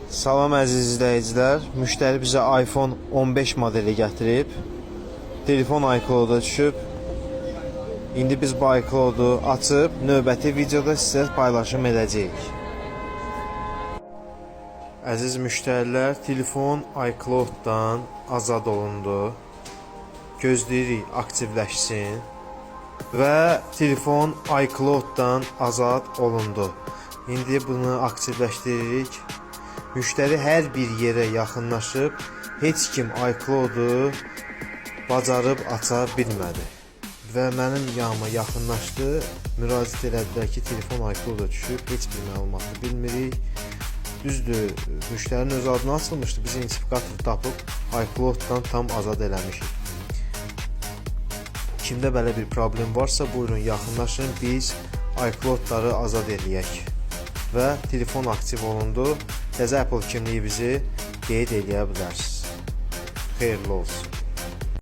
Salam əziz izləyicilər. Müştəri bizə iPhone 15 modeli gətirib. Telefon iCloud-a düşüb. İndi biz bu iCloud-u açıb növbəti videoda sizə paylaşım edəcəyik. Əziz müştərilər, telefon iCloud-dan azad olundu. Gözləyirik aktivləşsin və telefon iCloud-dan azad olundu. İndi bunu aktivləşdiririk. Müştəri hər bir yerə yaxınlaşıb, heç kim iCloud-u bacarıb aça bilmədi. Və mənim yanıma yaxınlaşdı, müraciət elədilər ki, telefon iCloud-a düşüb, heç bir məlumatı bilmirik. Düzdür, müştərinin öz adına açılmışdı, biz identifikator tapıb iCloud-dan tam azad eləmişik. Kimdə belə bir problem varsa, buyurun yaxınlaşın, biz iCloud-ları azad eləyək. Və telefon aktiv olundu. Təzə Apple kimliyi bizi qeyd eləyə bilərsiniz. Xeyirli olsun.